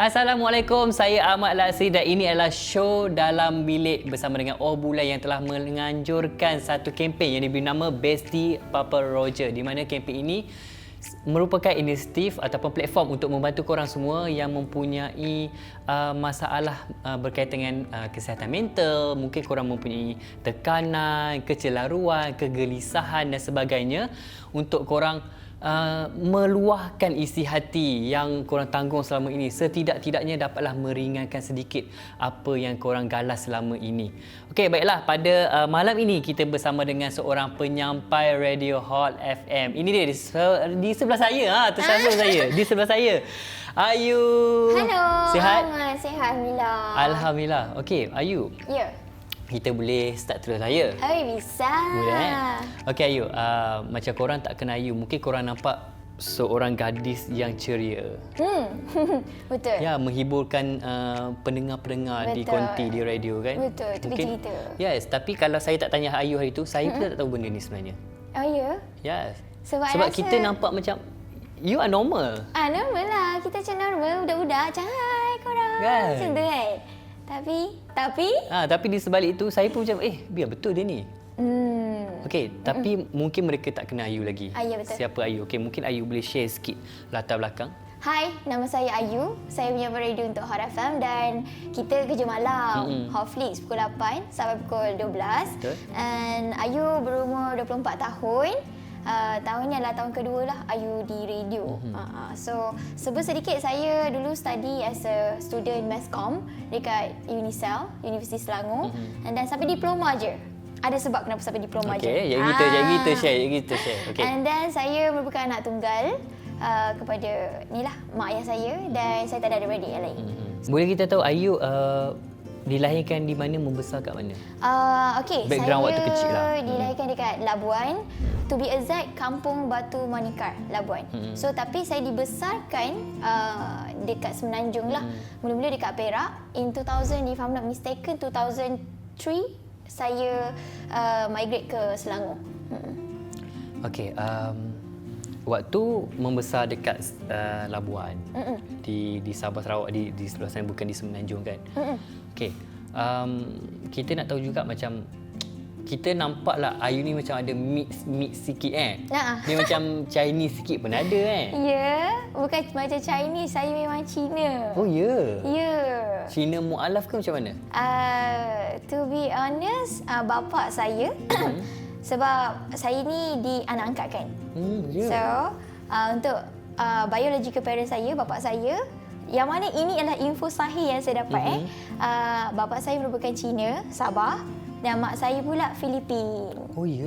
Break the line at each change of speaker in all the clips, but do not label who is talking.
Assalamualaikum, saya Ahmad Laksri dan ini adalah show Dalam Bilik bersama dengan Bulan yang telah menganjurkan satu kempen yang diberi nama Bestie Papa Roger, di mana kempen ini merupakan inisiatif ataupun platform untuk membantu korang semua yang mempunyai masalah berkaitan dengan kesihatan mental. Mungkin korang mempunyai tekanan, kecelaruan, kegelisahan dan sebagainya, untuk korang meluahkan isi hati yang korang tanggung selama ini. Setidak-tidaknya dapatlah meringankan sedikit apa yang korang galas selama ini. Okey, baiklah, pada malam ini kita bersama dengan seorang penyampai Radio Hot FM. Ini dia di sebelah saya, tersambung saya. Di sebelah saya, Ayu.
Hello.
Sihat?
Sihat, Alhamdulillah.
Alhamdulillah. Okey, Ayu.
Ya.
Kita boleh start terus lah, ya?
Bisa.
Boleh, Okey, Ayu. Macam korang tak kenal Ayu, mungkin korang nampak seorang gadis yang ceria.
Betul.
Ya, menghiburkan pendengar-pendengar di konti, di radio, kan?
Betul, itu
mungkin,
cerita.
Yes, tapi kalau saya tak tanya Ayu hari tu, saya pun tak tahu benda ni sebenarnya.
Oh, ya?
Yes.
Sebab
Sebab
rasa
kita nampak macam you are normal.
Normal lah. Kita macam normal. Budak-budak. Cahai korang.
Kan?
Macam tu kan?
Tapi di sebalik itu, saya pun macam, biar betul dia ni. Okey, tapi mungkin mereka tak kenal Ayu lagi.
Ya, betul.
Siapa Ayu? Okey, mungkin Ayu boleh share sikit latar belakang.
Hai, nama saya Ayu. Saya punya radio untuk Hot FM dan kita kerja malam. Hot Flix pukul 8 sampai pukul 12.
Betul.
And Ayu berumur 24 tahun. Tahun ni adalah tahun kedua lah Ayu di radio. So sebut sedikit, saya dulu study as a student mass comm dekat Unicell, Universiti Selangor. Dan sampai diploma je. Ada sebab kenapa sampai diploma je.
Okey, yang kita share. Okay.
And then saya merupakan anak tunggal kepada mak ayah saya, dan saya tak ada adik-beradik yang lain.
Boleh kita tahu Ayu dilahirkan di mana, membesar kat mana?
Okey,
Background
saya
waktu kecil lah.
dilahirkan dekat Labuan. To be exact, Kampung Batu Manikar, Labuan. So, tapi saya dibesarkan dekat Semenanjung lah. Mula-mula dekat Perak. In 2000, if I'm not mistaken, 2003, saya migrate ke Selangor.
Okey, waktu membesar dekat Labuan, di Sabah Sarawak, di sebelah sana, bukan di Semenanjung, kan? Okey, kita nak tahu juga, macam kita nampaklah Ayu ni macam ada mix sikit, Dia macam Chinese sikit pun ada,
Ya, bukan macam Chinese, saya memang Cina.
Oh, ya?
Ya.
Cina mu'alaf ke macam mana?
To be honest, bapa saya, sebab saya ni di anak angkat, kan? So, untuk biological parent saya, bapa saya, yang mana ini adalah info sahih yang saya dapat. Bapa saya merupakan Cina, Sabah, dan mak saya pula Filipin.
Oh, ya?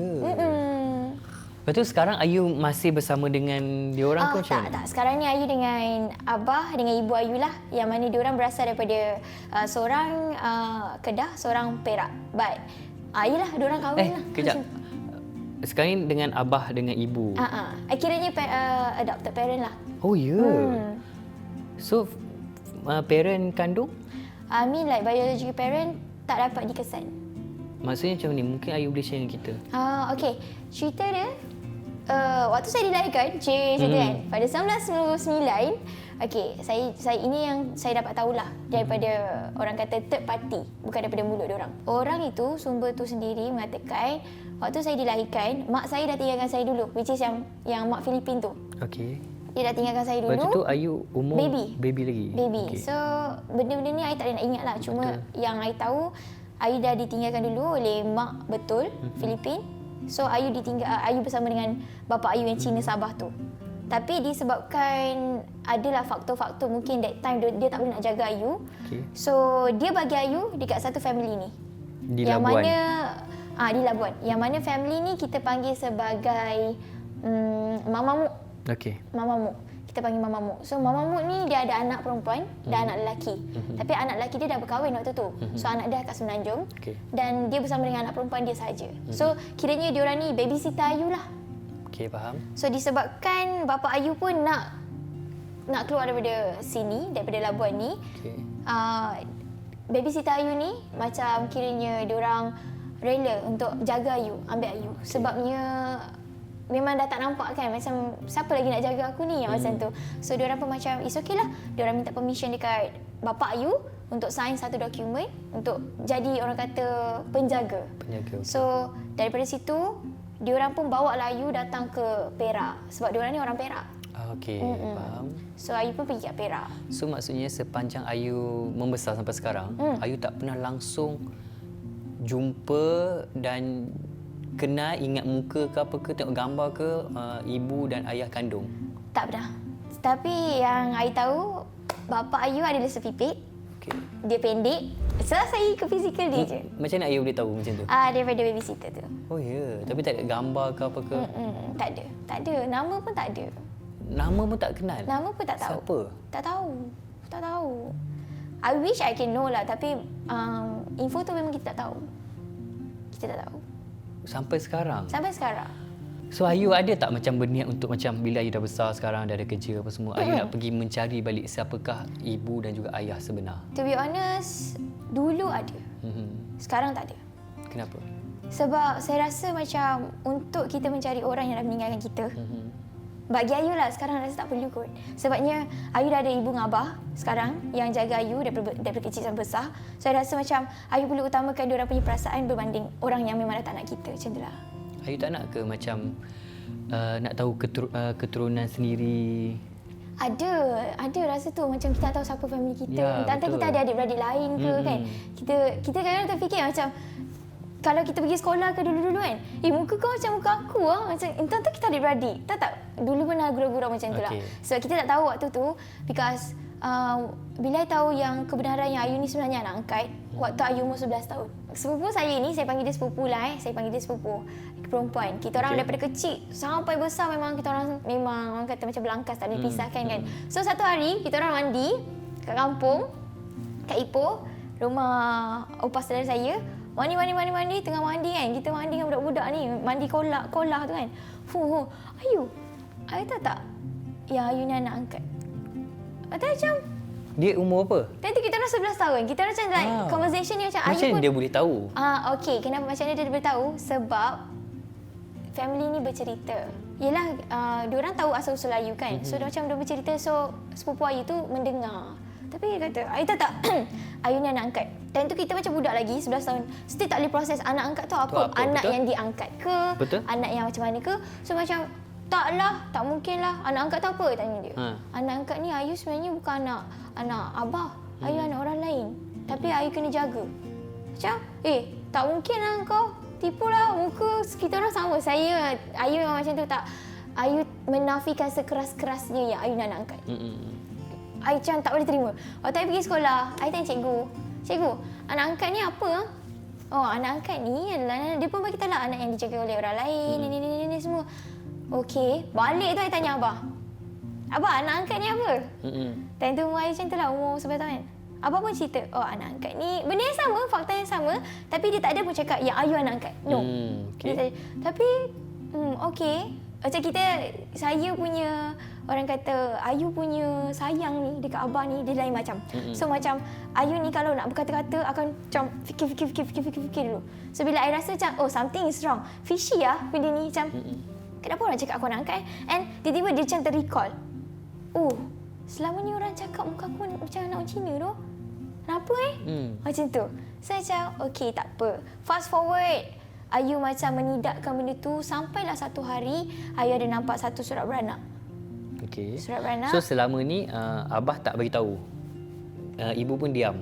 Lepas tu sekarang Ayu masih bersama dengan diorang ke macam mana?
Tak. Sekarang ni Ayu dengan abah, dengan ibu Ayu lah. Yang mana diorang berasal daripada seorang Kedah, seorang Perak. But Ayu lah, diorang kahwin lah.
Kejap. Sekarang ni dengan abah, dengan ibu?
Kiranya adopted parent lah.
Oh, ya? So, parent kandung?
I mean like biological parent tak dapat dikesan.
Maksudnya macam ni, mungkin Ayu boleh share dengan kita.
Okey, cerita dia, waktu saya dilahirkan, macam tu kan, pada 1999, okey, saya ini yang saya dapat tahulah daripada orang kata third party, bukan daripada mulut dia orang. Orang itu, sumber tu sendiri mengatakan, waktu saya dilahirkan, mak saya dah tinggalkan saya dulu, which is yang mak Filipin tu.
Okey.
Dia dah tinggalkan saya dulu.
Waktu tu Ayu umur baby lagi?
Baby.
Okay.
So, benda-benda ni I tak ada nak ingat lah. Cuma yang I tahu, Ayu dah ditinggalkan dulu oleh mak betul, Filipin. So, Ayu bersama dengan bapa Ayu yang Cina, Sabah tu. Tapi disebabkan adalah faktor-faktor mungkin that time dia tak boleh nak jaga Ayu. So, dia bagi Ayu dekat satu family ni.
Di
yang
Labuan?
Di Labuan. Yang mana family ni kita panggil sebagai Mamamu.
Okey.
Mamamu. Kita panggil Mamamu. So Mamamu ni dia ada anak perempuan dan anak lelaki. Tapi anak lelaki dia dah berkahwin waktu tu. So anak dia kat Semenanjung. Dan dia bersama dengan anak perempuan dia saja. So kiranya diorang ni babysitter Ayu lah.
Okey, faham.
So disebabkan bapa Ayu pun nak keluar daripada sini, daripada Labuan ni. Babysitter Ayu ni macam kiranya diorang rela untuk jaga Ayu, ambil Ayu. Sebabnya memang dah tak nampak kan, macam siapa lagi nak jaga aku ni, macam tu. So diorang pun macam it's okay lah, diorang minta permission dekat bapa Ayu untuk sign satu dokumen untuk jadi orang kata penjaga. So daripada situ diorang pun bawa lah Ayu datang ke Perak sebab diorang ni orang Perak.
Okey, faham.
So Ayu pun pergi kat Perak.
So maksudnya sepanjang Ayu membesar sampai sekarang, Ayu tak pernah langsung jumpa dan kenal, ingat muka ke apa ke, tengok gambar ke ibu dan ayah kandung?
Tak pernah. Tapi yang Ayu tahu, bapa Ayu ada lesser pipit.
Okay.
Dia pendek. So saya ke fizikal dia je.
Macam mana Ayu boleh tahu macam tu?
Daripada babysitter tu.
Oh ya, tapi tak ada gambar ke apa ke?
Tak ada. Tak ada. Nama pun tak ada.
Nama pun tak kenal?
Nama pun tak tahu.
Siapa?
Tak tahu. Tak tahu. I wish I can know lah, tapi info tu memang kita tak tahu. Kita tak tahu.
Sampai sekarang?
Sampai sekarang.
So Ayu ada tak macam berniat untuk macam bila Ayu dah besar sekarang, dah ada kerja apa semua, Ayu nak pergi mencari balik siapakah ibu dan juga ayah sebenar?
To be honest, dulu ada. Sekarang tak ada.
Kenapa?
Sebab saya rasa macam untuk kita mencari orang yang dah meninggalkan kita, bagi Ayu lah sekarang rasa tak perlu kot. Sebabnya Ayu dah ada ibu dengan abah sekarang yang jaga Ayu daripada kecil sampai besar. Saya rasa macam Ayu perlu utamakan diorang punya perasaan berbanding orang yang memang dah tak nak kita. Macam tu lah.
Ayu tak nak ke macam nak tahu keturunan sendiri?
Ada rasa tu macam kita tak tahu siapa family kita.
Ya,
Entah kita ada adik-beradik lain ke kan. Kita kadang-kadang terfikir macam kalau kita pergi sekolah ke dulu-dulu kan, muka kau macam muka aku lah. Macam entah kita adik-beradik. Tak. Dulu pernah gurau-gurau macam tu lah. So kita tak tahu waktu tu because bila I tahu yang kebenaran yang Ayu ni sebenarnya anak angkat, waktu Ayu umur 11 tahun. Sepupu saya ni, saya panggil dia sepupu lah saya panggil dia sepupu perempuan. Kita orang daripada kecil sampai besar memang kita orang memang orang kata macam belangkas, tak boleh pisahkan kan. So satu hari kita orang mandi kat kampung, kat Ipoh, rumah opah saudara saya. Mandi, tengah mandi kan. Kita mandi dengan budak-budak ni, mandi kolah tu kan. Ayu tahu tak yang Ayu ni anak angkat? Atau macam
dia umur apa?
Nanti kita orang 11 tahun. Kita orang macam like conversation ni macam Ayu pun.
Macam dia boleh tahu?
Okey. Kenapa macam mana dia boleh tahu? Sebab family ni bercerita. Yelah, diorang tahu asal-usul Ayu kan. So dia macam dia bercerita, so sepupu Ayu tu mendengar. Tapi dia kata, Ayu tahu tak? Ayu ni anak angkat. Dan tu kita macam budak lagi, 11 tahun. Still tak boleh proses anak angkat tu apa? Anak betul? Yang diangkat ke?
Betul?
Anak yang macam mana ke? So macam, taklah, tak mungkin lah. Anak angkat tu apa? Tanya dia. Anak angkat ni Ayu sebenarnya bukan anak abah. Ayu anak orang lain. Tapi Ayu kena jaga. Macam, tak mungkin lah kau. Tipulah, muka kita orang sama. Ayu memang macam tu tak. Ayu menafikan sekeras-kerasnya yang Ayu nak angkat. Ayu macam tak boleh terima. Waktu Ayu pergi sekolah, Ayu tanya cikgu, anak angkat ni apa? Anak angkat ni adalah, dia pun bagi tahu lah anak yang dijaga oleh orang lain, ni semua. Okey, balik tu Ayu tanya abah. Abah, anak angkat ni apa? Time tu umur Ayu macam tu lah, umur 11 tahun. Abah pun cerita, anak angkat ni benda yang sama, fakta yang sama, tapi dia tak ada pun cakap yang Ayu anak angkat. No. Okay. Tapi, okey. Macam saya punya, orang kata Ayu punya sayang ni dekat abah ni, dia lain macam. So macam Ayu ni kalau nak berkata-kata akan macam fikir dulu. So bila Ayu rasa macam, something is wrong, fishy lah benda ni, macam kenapa orang cakap aku nak angkat? And tiba-tiba dia macam ter-recall. Selama ni orang cakap muka aku macam anak orang Cina tu. Kenapa Macam tu. So macam, okey tak apa. Fast forward, Ayu macam menidakkan benda tu sampailah satu hari Ayu ada nampak satu surat beranak.
Okey.
Surat beranak.
So selama ni abah tak bagi tahu. Ibu pun diam.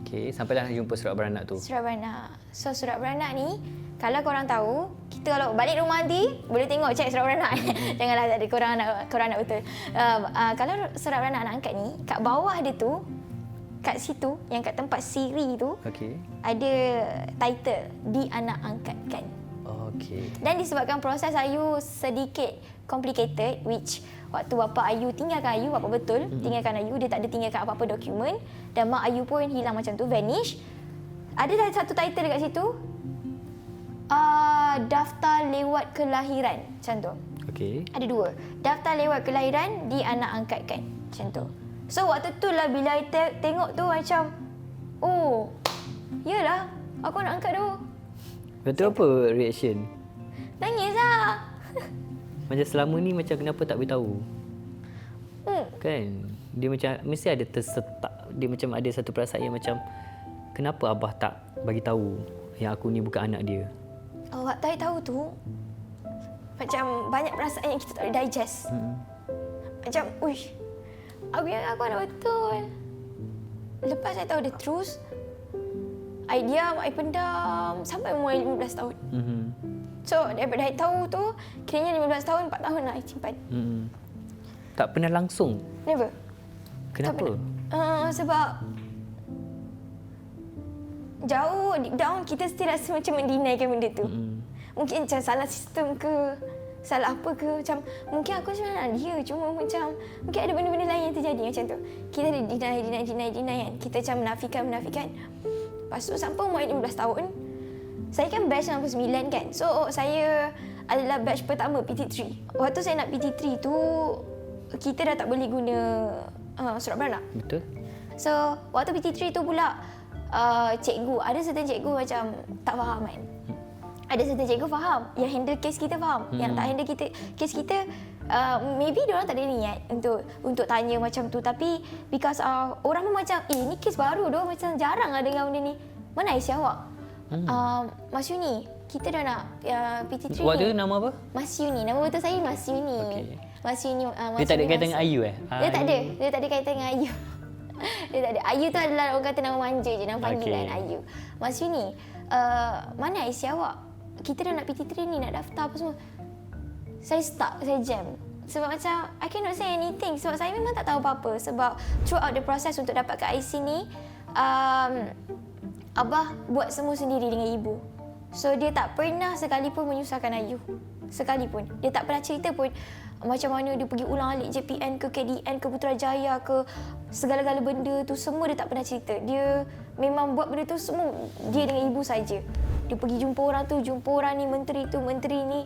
Okey, sampailah jumpa surat beranak tu. Surat
beranak. So surat beranak ni, kalau korang tahu, kita kalau balik rumah nanti boleh tengok cek surat beranak. Janganlah tak ada korang nak betul. Kalau surat beranak anak angkat ni, kat bawah dia tu, kat situ yang kat tempat siri tu, ada title di anak angkat kan. Dan disebabkan proses Ayu sedikit complicated, which waktu bapa Ayu tinggalkan Ayu, bapa betul tinggalkan Ayu, dia tak ada tinggalkan apa-apa dokumen, dan mak Ayu pun hilang macam tu, vanish. Ada satu title dekat situ, daftar lewat kelahiran, macam tu. Ada dua, daftar lewat kelahiran di anak angkat kan, macam tu. So waktu tu lah bila I tengok tu macam, yalah, aku nak angkat tu.
Betul apa reaction?
Nangis lah.
Macam selama ni macam kenapa tak beritahu? Kan? Dia macam mesti ada tersetak. Dia macam ada satu perasaan yang macam kenapa abah tak bagi tahu yang aku ni bukan anak dia?
Awak tahu tu macam banyak perasaan yang kita tak boleh digest. Macam, uish, aku yang aku anak betul. Lepas saya tahu the truth, I diam, I pendam sampai umur 15 tahun. So, daripada I tahu tu, kiranya 15 tahun, 4 tahun lah I simpan.
Tak pernah langsung?
Never.
Kenapa?
Sebab jauh deep down kita still rasa macam mendinaikan benda tu. Mungkin macam salah sistem ke, salah apa ke, macam mungkin aku sebenarnya anak dia, cuma macam mungkin ada benda-benda lain yang terjadi macam tu. Kita ada deny kan. Kita macam menafikan. Lepas tu sampai umur 15 tahun, saya kan batch 99 kan. So saya adalah batch pertama PT3. Waktu saya nak PT3 tu, kita dah tak boleh guna surat beranak.
Betul.
So waktu PT3 tu pula, cikgu, ada certain cikgu macam tak faham kan. Ada certain cikgu faham, yang handle case kita faham. Yang tak handle case kita, maybe diorang tak ada niat untuk tanya macam tu. Tapi because orang pun macam, ni case baru doh, macam jarang lah dengar benda ni. Mana IC awak? Mas Yuni, kita dah nak PT3 ni.
Waktu nama apa?
Mas Yuni, nama betul saya Mas Yuni.
Okay.
Mas Yuni.
Dia tak ada kaitan dengan Ayu
Dia tak ada. Dia tak ada kaitan dengan Ayu. Dia tak ada. Ayu tu adalah orang kata nama manja je, nama panggilan Ayu. Mas Yuni, mana IC awak? Kita dah nak PT3 ni, nak daftar apa semua. Saya stuck, saya jam. Sebab macam, I cannot say anything. Sebab saya memang tak tahu apa-apa. Sebab throughout the process untuk dapatkan IC ni, Abah buat semua sendiri dengan ibu. So, dia tak pernah sekalipun menyusahkan Ayu. Sekalipun. Dia tak pernah cerita pun macam mana dia pergi ulang alik JPN ke KDN ke Putrajaya ke segala-gala benda tu, semua dia tak pernah cerita. Dia memang buat benda tu semua dia dengan ibu saja. Dia pergi jumpa orang tu, jumpa orang ni, menteri tu, menteri ni.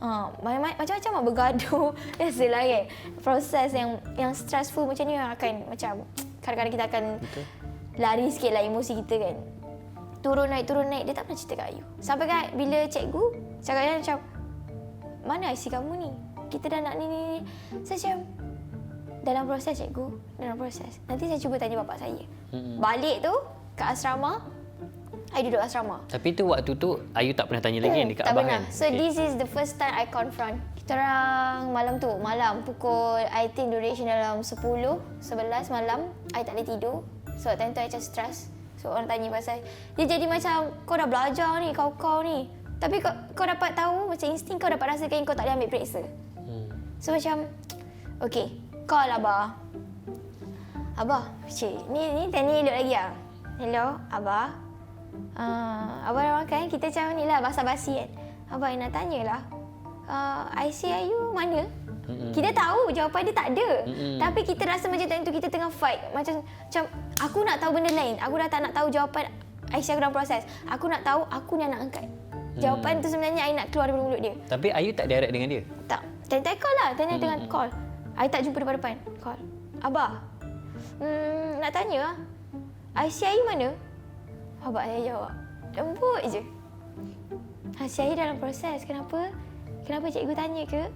Macam-macam lah bergaduh. Biasalah kan. Proses yang stressful macam ni akan macam kadang-kadang kita akan lari sikit lah emosi kita kan. Turun naik, dia tak pernah cerita kat Ayu. Sampai kan bila cikgu cakap macam, mana IC kamu ni? Kita dah nak ni. Saya macam, dalam proses cikgu, dalam proses. Nanti saya cuba tanya bapak saya. Balik tu ke asrama, I duduk asrama.
Tapi tu waktu tu Ayu tak pernah tanya lagi dekat
tak
abah
pernah.
kan?
So this is the first time I confront. Kita orang malam pukul, I think duration dalam 10, 11 malam, I tak boleh tidur. So time tu I macam stress. So orang tanya pasal, dia jadi macam kau dah belajar ni, kau ni. Tapi kau dapat tahu, macam insting kau dapat rasakan kau tak boleh ambil periksa. So macam, okay, call Abah. Abah, cik, ni Tani elok lagi lah. Hello, Abah. Abah dah makan, kita macam ni lah, basa-basi kan. Abah nak tanya lah, IC Ayu mana? Kita tahu jawapan dia tak ada. Tapi kita rasa macam time tu kita tengah fight. Macam aku nak tahu benda lain. Aku dah tak nak tahu jawapan Aisyah dalam proses. Aku nak tahu aku ni anak angkat. Jawapan tu sebenarnya I nak keluar daripada mulut dia.
Tapi Ayu tak direct dengan dia?
Tak. Tanya call lah. Tanya dengan call. I tak jumpa depan-depan. Call. Abah. Nak tanya lah. Aisyah Ayu mana? Abah saya jawab. Lembut je. Aisyah Ayu dalam proses. Kenapa? Kenapa cikgu tanya ke?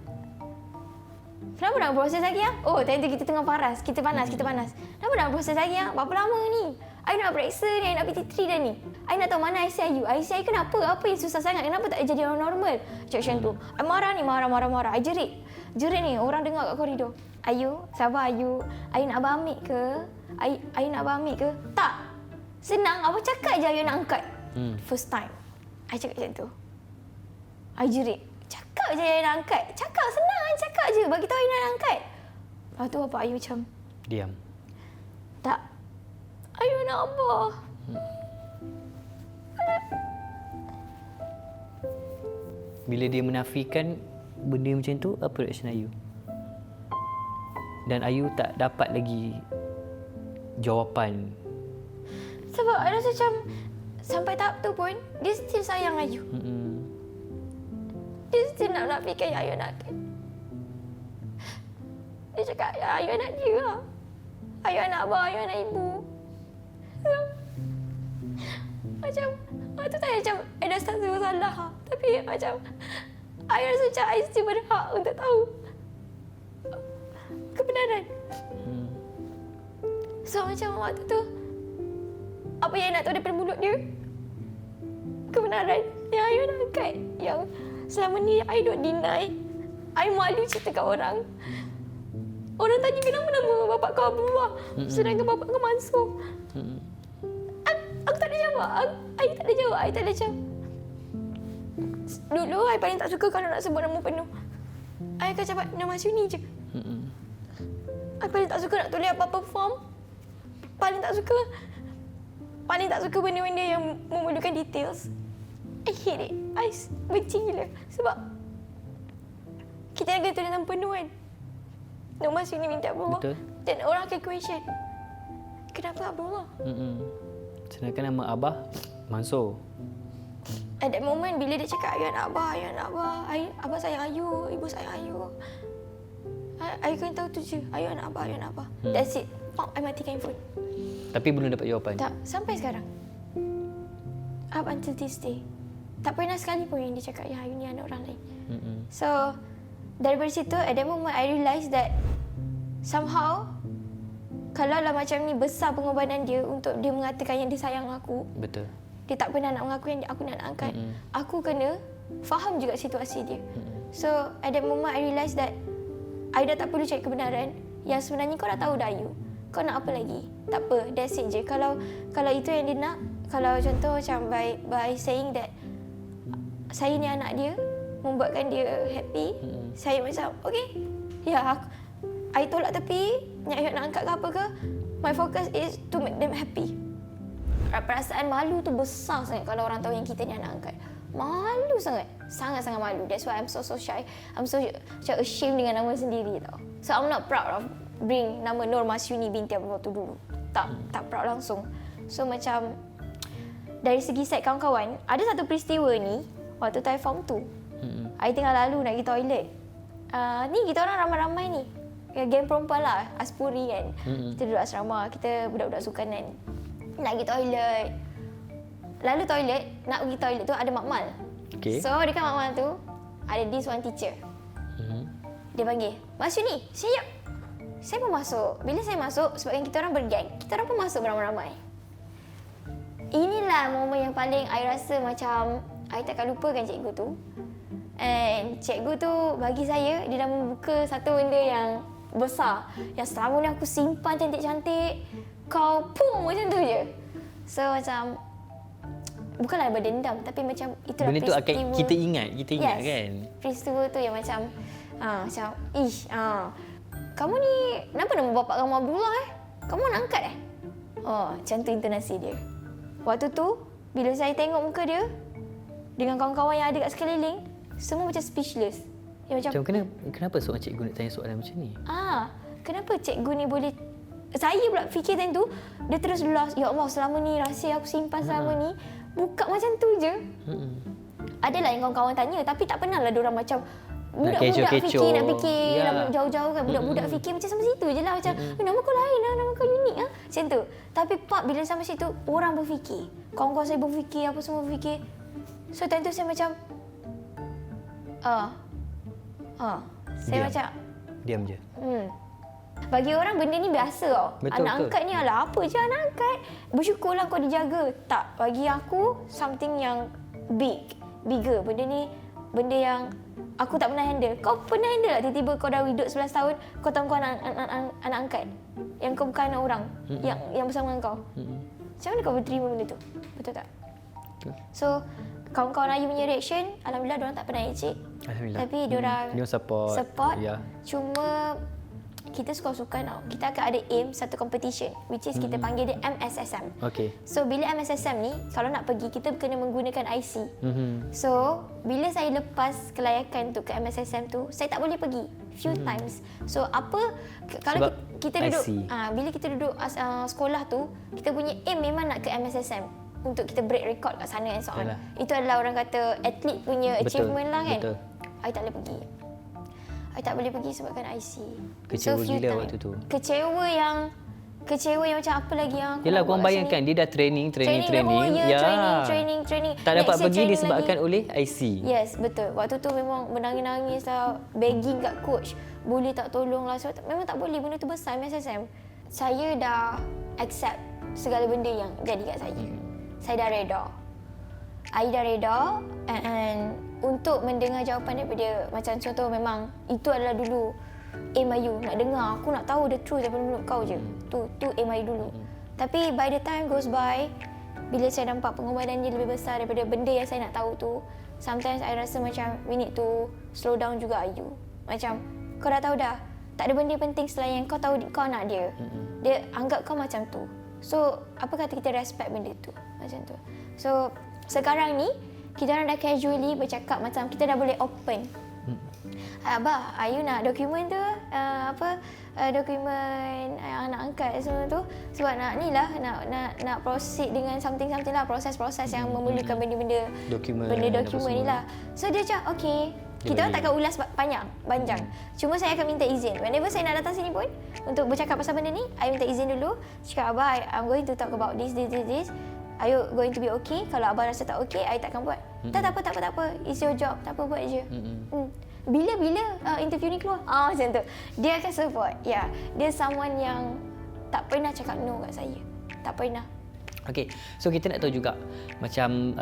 Kenapa dalam proses lagi ya? Oh, tadi kita tengah panas. Kita panas. Kenapa dalam proses lagi ya? Berapa lama ni? I nak periksa ni, I nak PT3 dah ni. I nak tahu mana ICIU. ICIU kenapa? Apa yang susah sangat? Kenapa tak jadi orang normal? Macam tu. I marah ni, marah. I jerit. Jerit ni, orang dengar kat koridor. Ayu, sabar Ayu. Ayu nak abang ambil ke? Ayu nak abang ambil ke? Tak. Senang, abang cakap je Ayu nak angkat. First time. I cakap macam tu. I jerit. Cakap je Ayu nak angkat. Cakap, senang. Cakap je. Bagi tahu Ayu nak angkat. Lepas tu bapak Ayu macam,
diam.
Tak. Ayu nak abah.
Bila dia menafikan benda macam tu, apa reaction Ayu? Dan Ayu tak dapat lagi jawapan.
Sebab I rasa macam sampai tahap tu pun dia still sayang Ayu. Dia still nak nafikan Ayu nak. Dia cakap Ayu anak dia lah. Ayu anak abah, Ayu anak ibu. Macam tu tanya macam I dah start salah. Tapi macam I rasa macam I still berhak untuk tahu kebenaran. So macam waktu tu, apa yang nak tahu daripada mulut dia? Kebenaran yang I nak angkat. Yang selama ni I duk deny. I malu cerita kat orang. Orang tanya kenapa nama bapak kau Abdullah, sedangkan bapak kau Mansur. Aku tak ada jawab. I tak ada jawab. I tak ada jawab. Dulu I paling tak suka kalau nak sebut nama penuh. I akan cakap nama Masyuni je. I paling tak suka nak tulis apa-apa form. Paling tak suka benda-benda yang memerlukan details. I hate it. I benci gila. Sebab kita nak kena tulis nama penuh kan. Nama Masyuni minta Abdullah.
Betul.
Dan orang akan question, kenapa Abdullah?
Sedangkan nama Abah Mansur.
At that moment bila dia cakap ayah nak Abah, Abah sayang Ayu, ibu sayang Ayu. I kena tahu tu je. Ayah nak Abah. That's it. Pop, I matikan phone.
Tapi belum dapat jawapan.
Tak, sampai sekarang. Up until this day. Tak pernah sekali pun yang dia cakap yang Ayu ni anak orang lain. So, daripada situ, at that moment I realise that somehow, kalau lah macam ni besar pengorbanan dia untuk dia mengatakan yang dia sayang aku.
Betul.
Dia tak pernah nak mengaku yang aku nak angkat. Aku kena faham juga situasi dia. So, at that moment I realise that I dah tak perlu cari kebenaran. Yang sebenarnya kau dah tahu dah Ayu. Kau nak apa lagi? Tak apa, that's it je. Kalau itu yang dia nak, kalau contoh macam by saying that saya ni anak dia, membuatkan dia happy, saya macam, okay. Ya, I tolak tepi, nak angkat ke apa ke, my focus is to make them happy. Perasaan malu tu besar sangat kalau orang tahu yang kita ni anak angkat. Malu sangat. Sangat-sangat malu. That's why I'm so shy. I'm so ashamed dengan nama sendiri tau. So I'm not proud of bring nama Nur Masyuni binti Abdullah tu dulu. Tak proud langsung. So macam dari segi side kawan-kawan, ada satu peristiwa ni waktu time form 2. I tengah lalu nak pergi toilet. Ni kita orang ramai-ramai ni. Geng perempuan lah, Aspuri kan. Kita duduk asrama, kita budak-budak sukanan. Nak pergi toilet. Lalu toilet, nak pergi toilet tu ada makmal.
Okay.
So dekat makmal tu ada this one teacher. Dia panggil, Masyuni, siap. Saya pun masuk. Bila saya masuk, sebabkan kita orang bergeng, kita orang pun masuk beramai-ramai. Inilah momen yang paling I rasa macam I takkan lupakan cikgu tu. And cikgu tu bagi saya, dia dah membuka satu benda yang besar. Yang selama ni aku simpan cantik-cantik, kau pun macam tu je. So macam, bukanlah berdendam, tapi macam itulah
benda
peristiwa.
tu akan kita ingat
Yes,
kan.
Peristiwa tu yang macam, kamu ni, kenapa nama bapak kamu Abdullah Kamu nak angkat macam tu intonasi dia. Waktu tu, bila saya tengok muka dia, dengan kawan-kawan yang ada kat sekeliling, semua macam speechless. Dia macam
kenapa seorang cikgu nak tanya soalan macam ni?
Kenapa cikgu ni boleh... Saya pula fikir time tu, dia terus lost. Ya Allah, selama ni rahsia aku simpan selama ni, buka macam tu je. Adalah yang kawan-kawan tanya, tapi tak pernah lah diorang macam budak-budak nak fikir jauh-jauh kan. Budak-budak fikir macam sampai situ je lah. Macam, nama kau lain lah, nama kau unik lah. Macam tu. Tapi Pak, bila sampai situ, orang berfikir. Kawan-kawan saya berfikir, apa semua berfikir. So, time tu saya macam, saya macam,
Diam je.
Bagi orang benda ni biasa tau.
Betul,
anak angkat ni adalah apa je anak angkat. Bersyukurlah kau dijaga. Tak, bagi aku something yang bigger. Benda ni benda yang aku tak pernah handle. Kau pernah handle tak tiba-tiba kau dah hidup 11 tahun, kau tahu kau anak angkat. Yang kau bukan anak orang yang bersama dengan kau. Macam mana kau berterima benda tu? Betul tak?
Betul.
So, kawan-kawan Ayu punya reaction, alhamdulillah diorang tak pernah ejek.
Alhamdulillah.
Tapi diorang support.
Ya.
Cuma kita suka-suka tau. Kita akan ada aim satu competition, which is kita panggil dia MSSM.
Okay.
So bila MSSM ni, kalau nak pergi kita kena menggunakan IC. So bila saya lepas kelayakan tu ke MSSM tu, saya tak boleh pergi few times. So apa kalau kita duduk bila kita duduk sekolah tu, kita punya aim memang nak ke MSSM untuk kita break record kat sana and so on. Itu adalah orang kata atlet punya achievement lah kan.
Betul.
I tak boleh pergi. I tak boleh pergi sebabkan IC.
Kecewa gila waktu tu.
Kecewa yang kecewa yang macam apa lagi yang aku
Yelah,
nak
korang
buat kat
bayangkan
sini.
dia dah training.
The whole year, training.
Tak dapat
Next year
pergi
training
disebabkan
lagi.
oleh IC.
Yes, betul. Waktu tu memang menangis-nangis lah, begging kat coach. Boleh tak tolong lah. So, memang tak boleh, benda tu besar MSSM. Saya dah accept segala benda yang jadi kat saya. Saya dah reda. I dah reda and untuk mendengar jawapan daripada macam contoh memang itu adalah dulu aim Ayu. Nak dengar, aku nak tahu the truth daripada mulut kau je. Tu aim Ayu dulu. Tapi by the time goes by, bila saya nampak pengorbanan dia lebih besar daripada benda yang saya nak tahu tu, sometimes I rasa macam we need to slow down juga Ayu. Macam kau dah tahu dah, tak ada benda penting selain kau tahu kau nak dia. Dia anggap kau macam tu. So, apa kata kita respect benda tu? Macam tu. So, sekarang ni kita orang dah casually bercakap macam kita dah boleh open. Abah, Ayu nak dokumen tu, dokumen anak angkat semua tu sebab nak proceed dengan something lah, proses-proses yang memerlukan benda-benda
Dokumen
ni lah. So dia cakap okey, kita orang takkan ulas panjang. Cuma saya akan minta izin. Whenever saya nak datang sini pun untuk bercakap pasal benda ni, I minta izin dulu. Cakap Abah, I'm going to talk about this. Are you going to be okay? Kalau Abah rasa tak okay, I takkan buat. Tak apa. It's your job. Tak apa, buat je. Bila interview ni keluar? Macam tu. Dia akan support. Ya, dia someone yang tak pernah cakap no kat saya. Tak pernah.
Okay, so kita nak tahu juga macam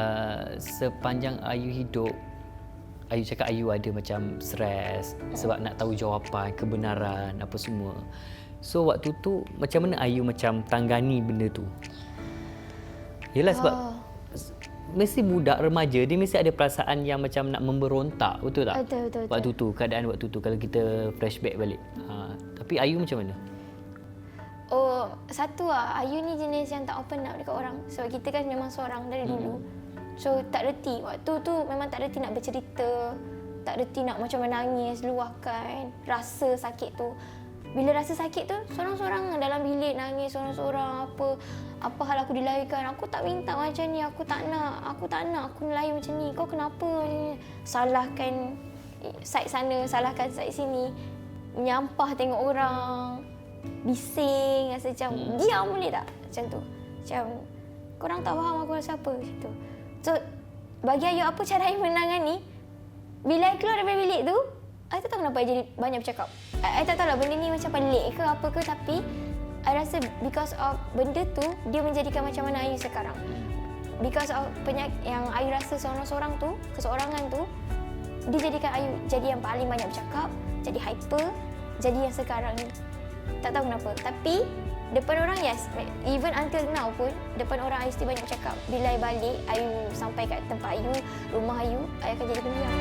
sepanjang Ayu hidup, Ayu cakap Ayu ada macam stres sebab nak tahu jawapan, kebenaran, apa semua. So waktu tu macam mana Ayu macam tanggani benda tu? Yelah sebab mesti budak remaja dia mesti ada perasaan yang macam nak memberontak, betul tak?
Betul.
Waktu tu, keadaan waktu tu kalau kita flashback balik. Tapi Ayu macam mana?
Satu lah, Ayu ni jenis yang tak open up dekat orang. Sebab kita kan memang seorang dari dulu. So tak reti. Waktu tu memang tak reti nak bercerita. Tak reti nak macam menangis, luahkan rasa sakit tu. Bila rasa sakit tu, seorang-seorang dalam bilik nangis, seorang-seorang apa hal aku dilahirkan. Aku tak minta macam ni, aku tak nak aku lahir macam ni. Kau kenapa macam ni? Salahkan side sana, salahkan side sini. Menyampah tengok orang. Bising, rasa macam diam boleh tak? Macam tu. Macam korang tak faham aku rasa apa gitu. So bagi Ayu apa cara Ayu menangani? Bila Ayu keluar daripada bilik tu, I tak tahu kenapa I jadi banyak bercakap. I tak tahu lah benda ni macam pelik ke apa ke, tapi I rasa because of benda tu, dia menjadikan macam mana Ayu sekarang. Because of penyakit yang Ayu rasa seorang-seorang tu, keseorangan tu, dia jadikan Ayu jadi yang paling banyak bercakap, jadi hyper, jadi yang sekarang ni. Tak tahu kenapa. Tapi depan orang, yes, even until now pun, depan orang Ayu still banyak bercakap. Bila I balik, Ayu sampai kat tempat Ayu, rumah Ayu, I akan jadi pendiam.